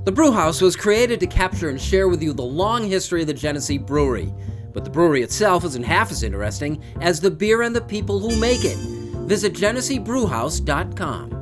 The Brewhouse was created to capture and share with you the long history of the Genesee Brewery, but the brewery itself isn't half as interesting as the beer and the people who make it. Visit GeneseeBrewhouse.com.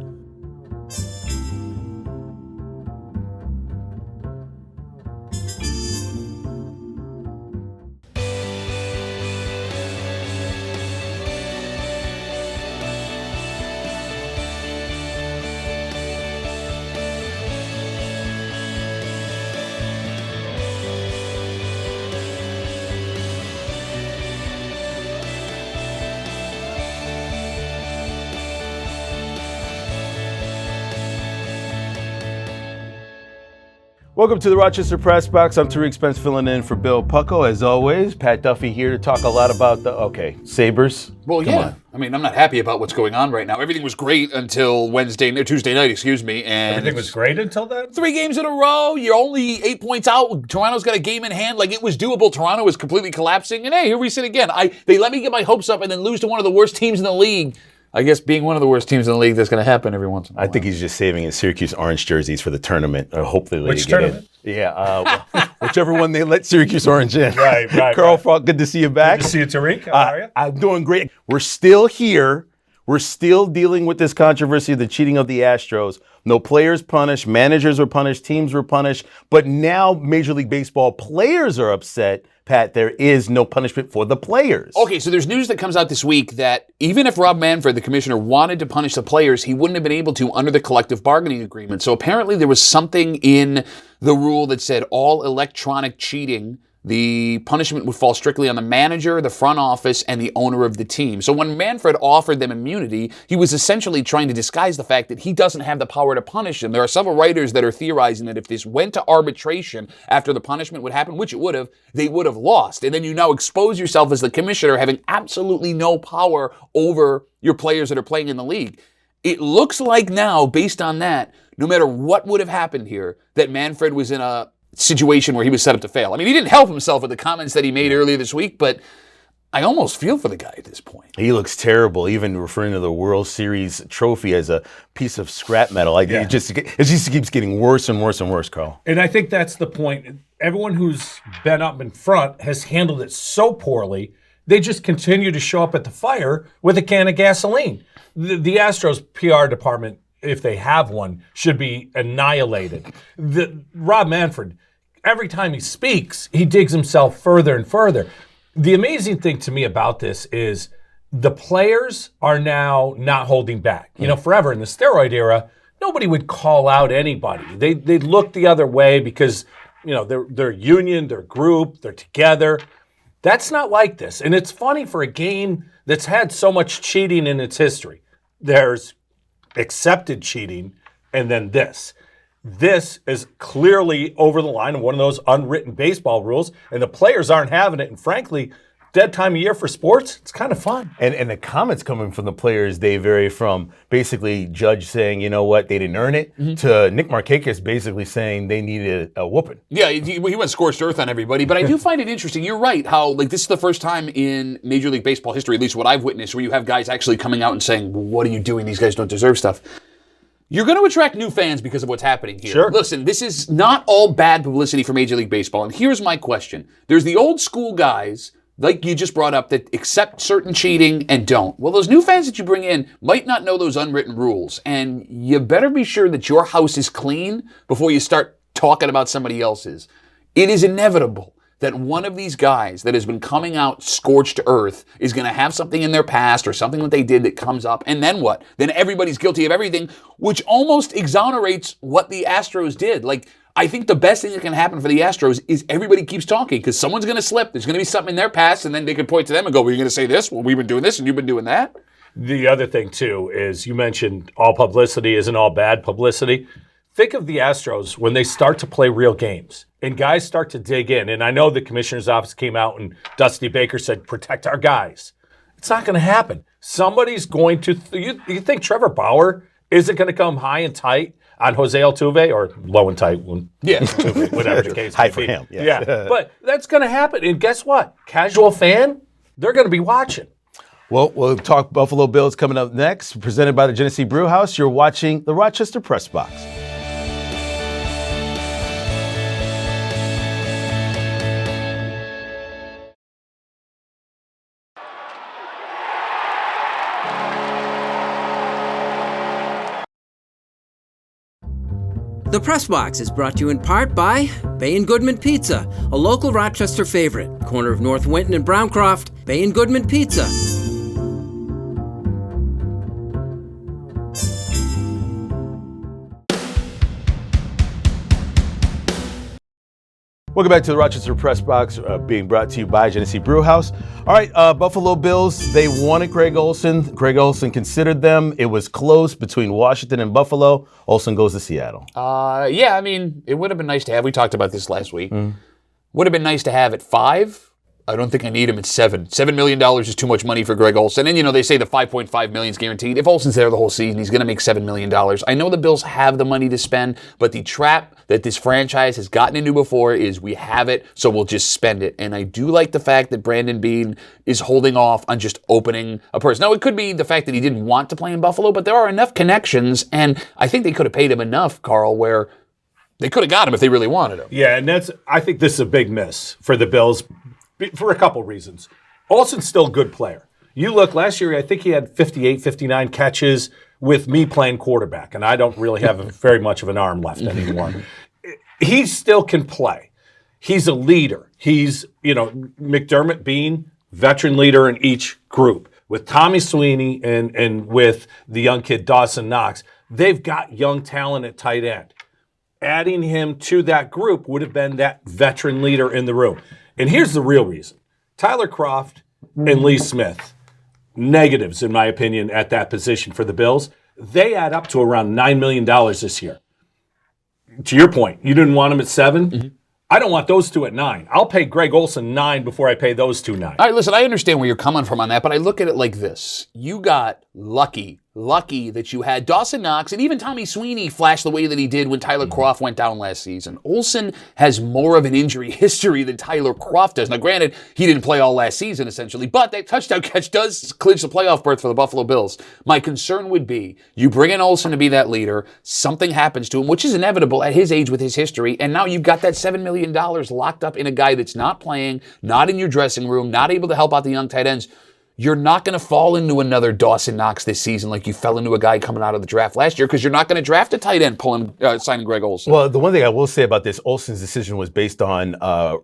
Welcome to the Rochester Press Box. I'm Tariq Spence filling in for Bill Pucko. As always, Pat Duffy here to talk a lot about the, Sabres. Well, Come yeah. on. I mean, I'm not happy about what's going on right now. Everything was great until Tuesday night, and everything was great until then? 3 games in a row. You're only 8 points out. Toronto's got a game in hand. Like, it was doable. Toronto was completely collapsing. And hey, here we sit again. They let me get my hopes up and then lose to one of the worst teams in the league. I guess being one of the worst teams in the league, that's going to happen every once in a while. I think he's just saving his Syracuse orange jerseys for the tournament. Or hopefully they Which get tournament? in. Yeah, whichever one they let Syracuse orange in. Right. Carl Falk, good to see you back. Good to see you, Tariq. How are you? I'm doing great. We're still here. We're still dealing with this controversy of the cheating of the Astros. No players punished, managers were punished, teams were punished, but now Major League Baseball players are upset. Pat, there is no punishment for the players. Okay, so there's news that comes out this week that even if Rob Manfred, the commissioner, wanted to punish the players, he wouldn't have been able to under the collective bargaining agreement. So apparently there was something in the rule that said all electronic cheating, the punishment would fall strictly on the manager, the front office, and the owner of the team. So when Manfred offered them immunity, he was essentially trying to disguise the fact that he doesn't have the power to punish them. There are several writers that are theorizing that if this went to arbitration after the punishment would happen, which it would have, they would have lost. And then you now expose yourself as the commissioner having absolutely no power over your players that are playing in the league. It looks like now, based on that, no matter what would have happened here, that Manfred was in a situation where he was set up to fail. I mean, he didn't help himself with the comments that he made earlier this week, but I almost feel for the guy at this point. He looks terrible, even referring to the World Series trophy as a piece of scrap metal. It just keeps getting worse and worse and worse, Carl. And I think that's the point. Everyone who's been up in front has handled it so poorly, they just continue to show up at the fire with a can of gasoline. The Astros PR department, if they have one, should be annihilated. Rob Manfred, every time he speaks, he digs himself further and further. The amazing thing to me about this is the players are now not holding back. You know, forever in the steroid era, nobody would call out anybody. They'd look the other way because, you know, they're union, they're group, they're together. That's not like this. And it's funny for a game that's had so much cheating in its history. There's accepted cheating, and then this. This is clearly over the line of one of those unwritten baseball rules, and the players aren't having it. And frankly, dead time of year for sports, it's kind of fun. And the comments coming from the players, they vary from basically Judge saying, you know what, they didn't earn it, to Nick Markakis basically saying they needed a whooping. Yeah, he went scorched earth on everybody, but I do find it interesting. You're right, how this is the first time in Major League Baseball history, at least what I've witnessed, where you have guys actually coming out and saying, well, what are you doing? These guys don't deserve stuff. You're going to attract new fans because of what's happening here. Sure. Listen, this is not all bad publicity for Major League Baseball, and here's my question. There's the old school guys, like you just brought up, that accept certain cheating and don't. Well, those new fans that you bring in might not know those unwritten rules, and you better be sure that your house is clean before you start talking about somebody else's. It is inevitable that one of these guys that has been coming out scorched to earth is going to have something in their past or something that they did that comes up, and then what? Then everybody's guilty of everything, which almost exonerates what the Astros did. I think the best thing that can happen for the Astros is everybody keeps talking, because someone's going to slip. There's going to be something in their past, and then they can point to them and go, well, you're going to say this? Well, we've been doing this, and you've been doing that. The other thing, too, is you mentioned all publicity isn't all bad publicity. Think of the Astros when they start to play real games and guys start to dig in. And I know the commissioner's office came out and Dusty Baker said, protect our guys. It's not going to happen. Somebody's going to, you think Trevor Bauer isn't going to come high and tight on Jose Altuve, or low and tight, Altuve, whatever the case may High be. for him. Yeah, but that's going to happen. And guess what? Casual fan, they're going to be watching. Well, we'll talk Buffalo Bills coming up next, presented by the Genesee Brewhouse. You're watching the Rochester Press Box. The Press Box is brought to you in part by Bay & Goodman Pizza, a local Rochester favorite. Corner of North Winton and Browncroft, Bay & Goodman Pizza. Welcome back to the Rochester Press Box, being brought to you by Genesee Brew House. All right, Buffalo Bills, they wanted Greg Olsen. Greg Olsen considered them. It was close between Washington and Buffalo. Olsen goes to Seattle. Yeah, I mean, it would have been nice to have. We talked about this last week. Would have been nice to have at 5. I don't think I need him at 7. $7 million is too much money for Greg Olsen. And, they say the $5.5 million is guaranteed. If Olsen's there the whole season, he's going to make $7 million. I know the Bills have the money to spend, but the trap that this franchise has gotten into before is we have it, so we'll just spend it. And I do like the fact that Brandon Beane is holding off on just opening a purse. Now, it could be the fact that he didn't want to play in Buffalo, but there are enough connections, and I think they could have paid him enough, Carl, where they could have got him if they really wanted him. Yeah, and I think this is a big miss for the Bills for a couple reasons. Olsen's still a good player. You look, last year, I think he had 58, 59 catches with me playing quarterback, and I don't really have very much of an arm left anymore. He still can play. He's a leader. He's, McDermott Bean, veteran leader in each group. With Tommy Sweeney and with the young kid Dawson Knox, they've got young talent at tight end. Adding him to that group would have been that veteran leader in the room. And here's the real reason. Tyler Kroft and Lee Smith, negatives in my opinion at that position for the Bills. They add up to around $9 million this year. To your point, you didn't want them at 7? Mm-hmm. I don't want those two at 9. I'll pay Greg Olsen 9 before I pay those two 9. All right, listen, I understand where you're coming from on that, but I look at it like this. You got lucky that you had Dawson Knox and even Tommy Sweeney flash the way that he did when Tyler Kroft went down last season. Olsen has more of an injury history than Tyler Kroft does. Now, granted, he didn't play all last season, essentially, but that touchdown catch does clinch the playoff berth for the Buffalo Bills. My concern would be you bring in Olsen to be that leader, something happens to him, which is inevitable at his age with his history, and now you've got that $7 million locked up in a guy that's not playing, not in your dressing room, not able to help out the young tight ends. You're not going to fall into another Dawson Knox this season like you fell into a guy coming out of the draft last year because you're not going to draft a tight end signing Greg Olsen. Well, the one thing I will say about this, Olsen's decision was based on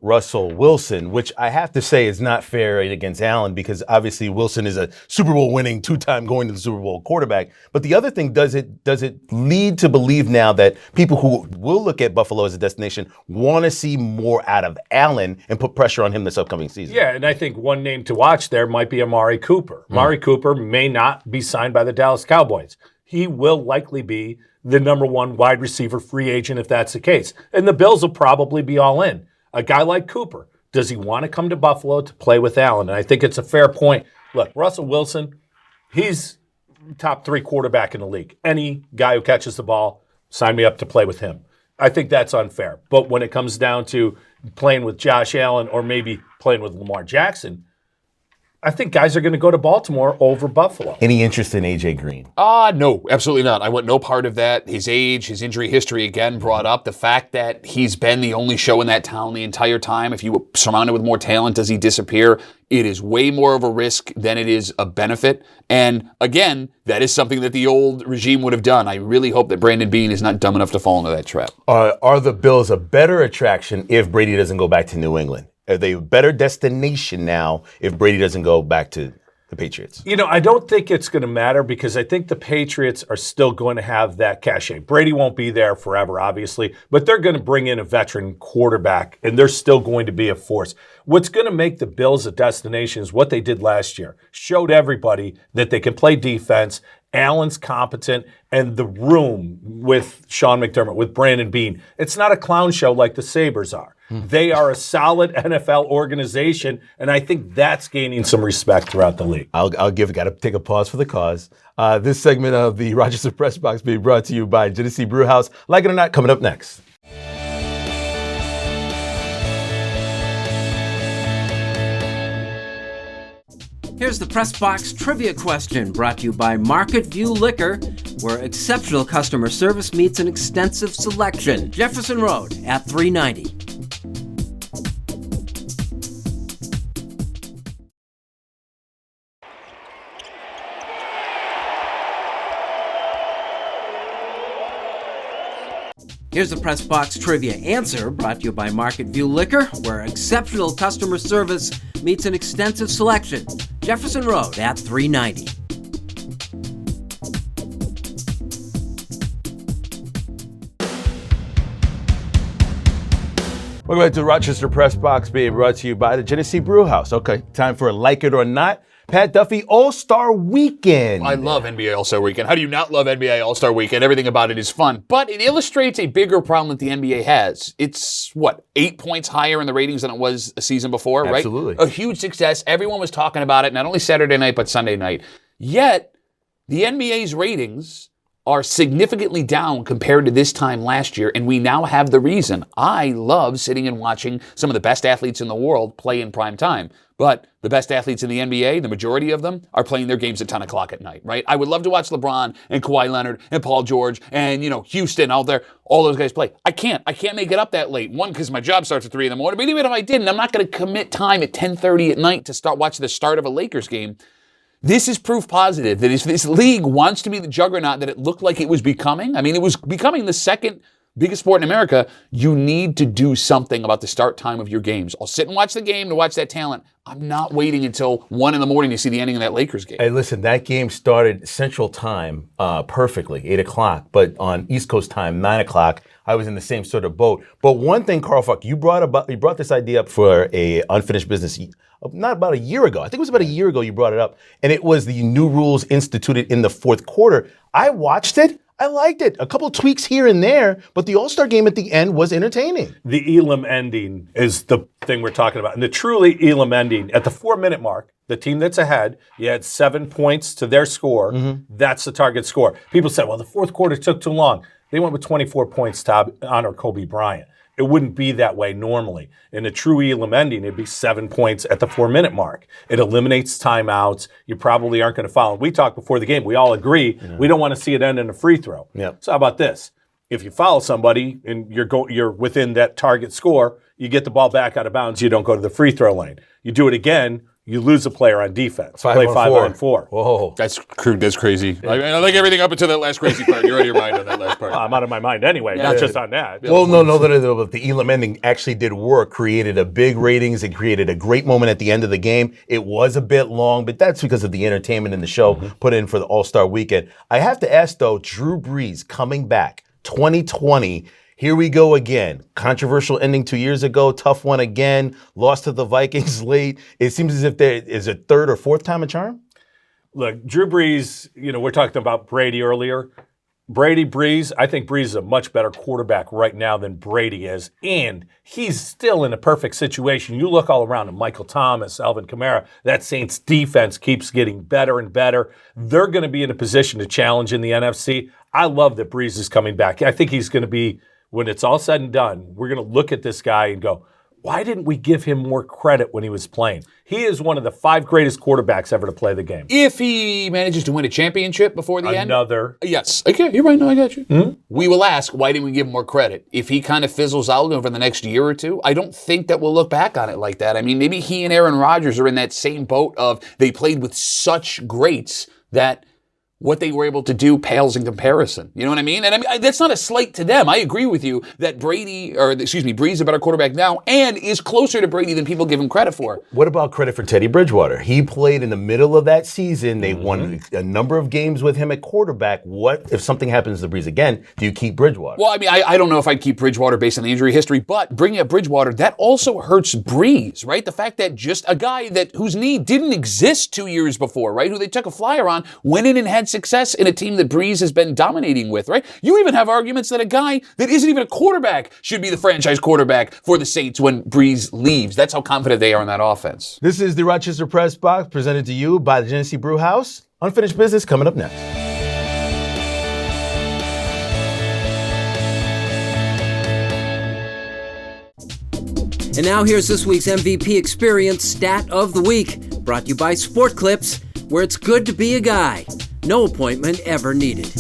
Russell Wilson, which I have to say is not fair against Allen because obviously Wilson is a Super Bowl winning, 2-time going to the Super Bowl quarterback. But the other thing, does it lead to believe now that people who will look at Buffalo as a destination want to see more out of Allen and put pressure on him this upcoming season? Yeah, and I think one name to watch there might be Amari Cooper. Amari Cooper may not be signed by the Dallas Cowboys. He will likely be the number 1 wide receiver free agent if that's the case. And the Bills will probably be all in. A guy like Cooper, does he want to come to Buffalo to play with Allen? And I think it's a fair point. Look, Russell Wilson, he's top 3 quarterback in the league. Any guy who catches the ball, sign me up to play with him. I think that's unfair. But when it comes down to playing with Josh Allen or maybe playing with Lamar Jackson, I think guys are going to go to Baltimore over Buffalo. Any interest in A.J. Green? No, absolutely not. I want no part of that. His age, his injury history again brought up. The fact that he's been the only show in that town the entire time. If you were surrounded with more talent, does he disappear? It is way more of a risk than it is a benefit. And again, that is something that the old regime would have done. I really hope that Brandon Beane is not dumb enough to fall into that trap. Are the Bills a better attraction if Brady doesn't go back to New England? Are they a better destination now if Brady doesn't go back to the Patriots? I don't think it's going to matter because I think the Patriots are still going to have that cachet. Brady won't be there forever, obviously, but they're going to bring in a veteran quarterback, and they're still going to be a force. What's going to make the Bills a destination is what they did last year. Showed everybody that they can play defense. Allen's competent, and the room with Sean McDermott, with Brandon Beane, it's not a clown show like the Sabres are. They are a solid NFL organization, and I think that's gaining some respect throughout the league. Got to take a pause for the cause. This segment of the Rochester Press Box being brought to you by Genesee Brew House. Like it or not, coming up next. Here's the Press Box trivia question brought to you by Market View Liquor, where exceptional customer service meets an extensive selection. Jefferson Road at 390. Here's the Press Box Trivia answer, brought to you by Market View Liquor, where exceptional customer service meets an extensive selection. Jefferson Road at 390. Welcome back to the Rochester Press Box, being brought to you by the Genesee Brew House. Okay, time for Like It or Not. Pat Duffy All-Star Weekend. I love NBA All-Star Weekend. How do you not love NBA All-Star Weekend? Everything about it is fun. But it illustrates a bigger problem that the NBA has. It's, 8 points higher in the ratings than it was a season before, right? Absolutely. A huge success. Everyone was talking about it, not only Saturday night, but Sunday night. Yet, the NBA's ratings are significantly down compared to this time last year, and we now have the reason. I love sitting and watching some of the best athletes in the world play in prime time. But the best athletes in the NBA, the majority of them, are playing their games at 10 o'clock at night, right? I would love to watch LeBron and Kawhi Leonard and Paul George and, Houston out there, all those guys play. I can't make it up that late. One, because my job starts at 3 in the morning. But even if I didn't, I'm not going to commit time at 10:30 at night to start watching the start of a Lakers game. This is proof positive that if this league wants to be the juggernaut that it looked like it was becoming, it was becoming the second biggest sport in America, you need to do something about the start time of your games. I'll sit and watch the game to watch that talent. I'm not waiting until 1 in the morning to see the ending of that Lakers game. Hey, listen, that game started Central Time perfectly, 8 o'clock, but on East Coast time, 9 o'clock, I was in the same sort of boat. But one thing, Carl Falk, you brought this idea up for a unfinished business not about a year ago. I think it was about a year ago you brought it up, and it was the new rules instituted in the fourth quarter. I watched it. I liked it. A couple tweaks here and there, but the All-Star game at the end was entertaining. The Elam ending is the thing we're talking about. And the truly Elam ending, at the 4-minute mark, the team that's ahead, you had 7 points to their score. Mm-hmm. That's the target score. People said, well, the fourth quarter took too long. They went with 24 points to honor Kobe Bryant. It wouldn't be that way normally. In a true Elam ending, it'd be 7 points at the 4-minute mark. It eliminates timeouts. You probably aren't going to foul. We talked before the game. We all agree we don't want to see it end in a free throw. Yep. So how about this? If you foul somebody and you're within that target score, you get the ball back out of bounds. You don't go to the free throw lane. You do it again, you lose a player on defense. Play 5-on-4. Whoa. That's crazy. I like everything up until that last crazy part. You're out of your mind on that last part. Well, I'm out of my mind anyway, not just on that. Well, no, the Elam ending actually did work, created a big ratings, it created a great moment at the end of the game. It was a bit long, but that's because of the entertainment in the show put in for the All-Star Weekend. I have to ask, though, Drew Brees coming back, 2020, here we go again. Controversial ending 2 years ago, tough one again, lost to the Vikings late. It seems as if there is a third or fourth time a charm. Look, Drew Brees, we're talking about Brady earlier. Brees, I think Brees is a much better quarterback right now than Brady is, and he's still in a perfect situation. You look all around him, Michael Thomas, Alvin Kamara, that Saints defense keeps getting better and better. They're going to be in a position to challenge in the NFC. I love that Brees is coming back. I think he's going to be, when it's all said and done, we're going to look at this guy and go, why didn't we give him more credit when he was playing? He is one of the 5 greatest quarterbacks ever to play the game. If he manages to win a championship before the end. Another. Yes. Okay, you're right. No, I got you. Mm-hmm. We will ask, why didn't we give him more credit? If he kind of fizzles out over the next year or two, I don't think that we'll look back on it like that. Maybe he and Aaron Rodgers are in that same boat of they played with such greats that what they were able to do pales in comparison. You know what I mean? And that's not a slight to them. I agree with you that Brees is a better quarterback now and is closer to Brady than people give him credit for. What about credit for Teddy Bridgewater? He played in the middle of that season. They won a number of games with him at quarterback. What if something happens to Brees again? Do you keep Bridgewater? Well, I don't know if I'd keep Bridgewater based on the injury history, but bringing up Bridgewater, that also hurts Brees, right? The fact that just a guy whose knee didn't exist 2 years before, right? Who they took a flyer on, went in and had success in a team that Brees has been dominating with, right? You even have arguments that a guy that isn't even a quarterback should be the franchise quarterback for the Saints when Brees leaves. That's how confident they are in that offense. This is the Rochester Press Box, presented to you by the Genesee Brew House. Unfinished business coming up next. And now here's this week's MVP Experience Stat of the Week, brought to you by Sport Clips, where it's good to be a guy. No appointment ever needed.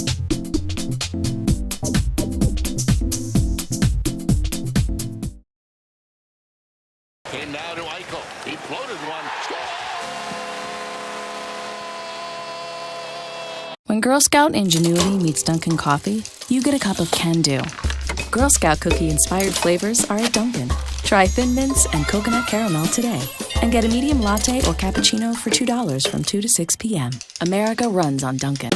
Came now to Eichel. He floated one. When Girl Scout ingenuity meets Dunkin' Coffee, you get a cup of can-do. Girl Scout cookie-inspired flavors are at Dunkin'. Try Thin Mints and Coconut Caramel today. And get a medium latte or cappuccino for $2 from 2 to 6 p.m. America runs on Dunkin'.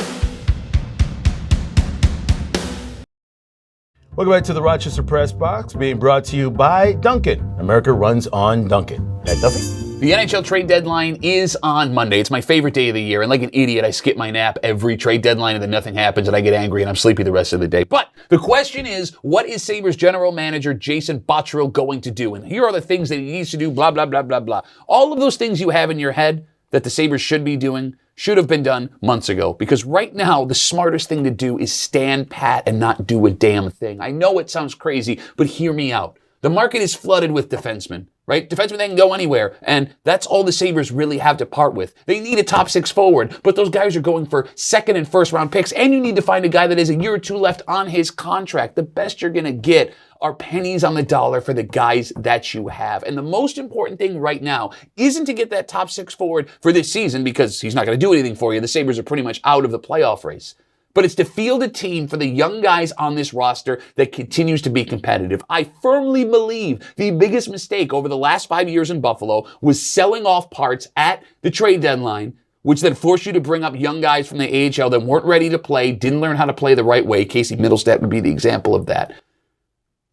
Welcome back to the Rochester Press Box, being brought to you by Dunkin'. America runs on Dunkin'. Pat Duffy? The NHL trade deadline is on Monday. It's my favorite day of the year, and like an idiot, I skip my nap every trade deadline, and then nothing happens, and I get angry, and I'm sleepy the rest of the day. But the question is, what is Sabres general manager Jason Botterill going to do? And here are the things that he needs to do, blah, blah, blah, blah, blah. All of those things you have in your head that the Sabres should be doing should have been done months ago. Because right now, the smartest thing to do is stand pat and not do a damn thing. I know it sounds crazy, but hear me out. The market is flooded with defensemen, right? Defensemen, they can go anywhere, and that's all the Sabres really have to part with. They need a top 6 forward, but those guys are going for second and first round picks, and you need to find a guy that has a year or two left on his contract. The best you're going to get are pennies on the dollar for the guys that you have. And the most important thing right now isn't to get that top 6 forward for this season, because he's not going to do anything for you. The Sabres are pretty much out of the playoff race. But it's to field a team for the young guys on this roster that continues to be competitive. I firmly believe the biggest mistake over the last 5 years in Buffalo was selling off parts at the trade deadline, which then forced you to bring up young guys from the AHL that weren't ready to play, didn't learn how to play the right way. Casey Middlestat would be the example of that.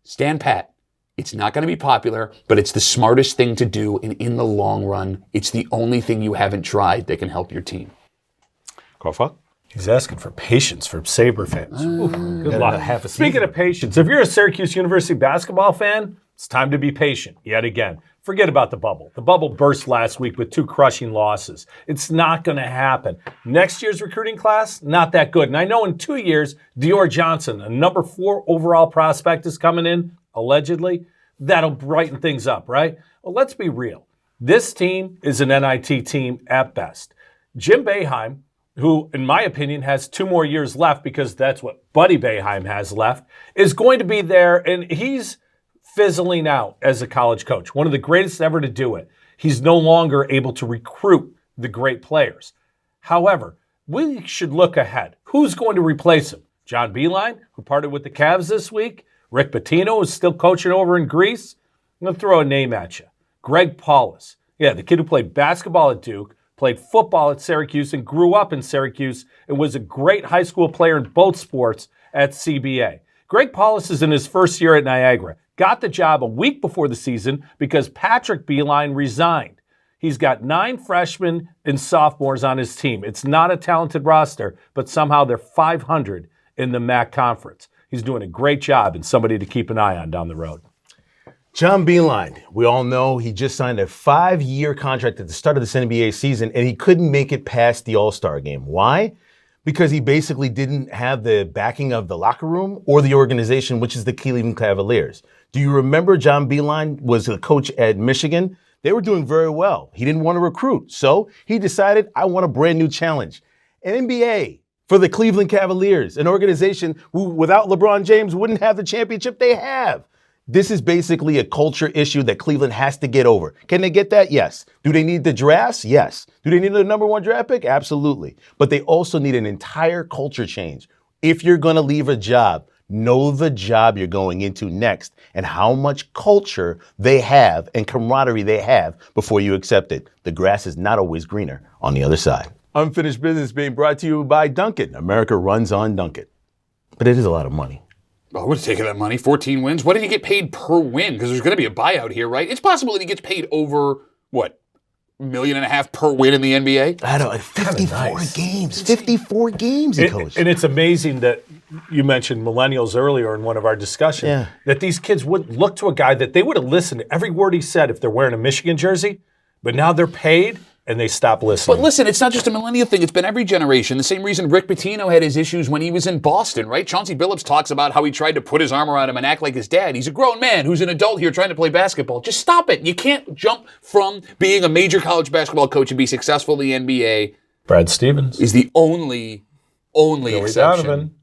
Stand pat. It's not going to be popular, but it's the smartest thing to do, and in the long run, it's the only thing you haven't tried that can help your team. Carl Falk? He's asking for patience from Sabre fans. Good luck. Speaking of patience, if you're a Syracuse University basketball fan, it's time to be patient yet again. Forget about the bubble. The bubble burst last week with 2 crushing losses. It's not going to happen. Next year's recruiting class, not that good. And I know in 2 years, Dior Johnson, a number 4 overall prospect, is coming in, allegedly. That'll brighten things up, right? Well, let's be real. This team is an NIT team at best. Jim Boeheim, who, in my opinion, has 2 more years left because that's what Buddy Boeheim has left, is going to be there, and he's fizzling out as a college coach. One of the greatest ever to do it. He's no longer able to recruit the great players. However, we should look ahead. Who's going to replace him? John Beilein, who parted with the Cavs this week? Rick Pitino is still coaching over in Greece? I'm going to throw a name at you. Greg Paulus. Yeah, the kid who played basketball at Duke, played football at Syracuse, and grew up in Syracuse, and was a great high school player in both sports at CBA. Greg Paulus is in his first year at Niagara. Got the job a week before the season because Patrick Beilein resigned. He's got 9 freshmen and sophomores on his team. It's not a talented roster, but somehow they're 500 in the MAC conference. He's doing a great job and somebody to keep an eye on down the road. John Beilein, we all know he just signed a 5-year contract at the start of this NBA season, and he couldn't make it past the All-Star game. Why? Because he basically didn't have the backing of the locker room or the organization, which is the Cleveland Cavaliers. Do you remember John Beilein was the coach at Michigan? They were doing very well. He didn't want to recruit, so he decided, I want a brand new challenge. An NBA for the Cleveland Cavaliers, an organization who, without LeBron James, wouldn't have the championship they have. This is basically a culture issue that Cleveland has to get over. Can they get that? Yes. Do they need the drafts? Yes. Do they need the number 1 draft pick? Absolutely. But they also need an entire culture change. If you're going to leave a job, know the job you're going into next and how much culture they have and camaraderie they have before you accept it. The grass is not always greener on the other side. Unfinished Business being brought to you by Dunkin'. America runs on Dunkin'. But it is a lot of money. I would have taken that money, 14 wins. What did he get paid per win? Because there's going to be a buyout here, right? It's possible that he gets paid over, what, $1.5 million per win in the NBA? I don't know, 54 games. 54 games he coached. And it's amazing that you mentioned millennials earlier in one of our discussions, that these kids would look to a guy that they would have listened to every word he said if they're wearing a Michigan jersey, but now they're paid and they stop listening. But listen, it's not just a millennial thing. It's been every generation. The same reason Rick Pitino had his issues when he was in Boston, right? Chauncey Billups talks about how he tried to put his arm around him and act like his dad. He's a grown man who's an adult here trying to play basketball. Just stop it. You can't jump from being a major college basketball coach and be successful in the NBA. Brad Stevens is the only Billy exception. Donovan.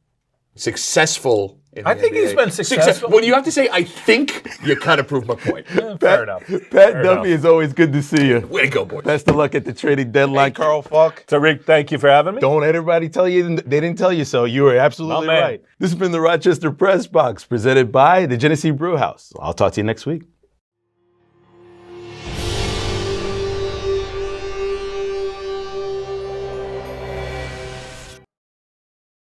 Successful in the I think he's NBA. been successful. When you have to say, I think, you kind of prove my point. Fair enough. Pat Duffy, is always good to see you. Way to go, boys. Best of luck at the trading deadline. Carl Falk. Tariq, thank you for having me. Don't let everybody tell you they didn't tell you so. You were absolutely My man. right. This has been the Rochester Press Box, presented by the Genesee Brew House. I'll talk to you next week.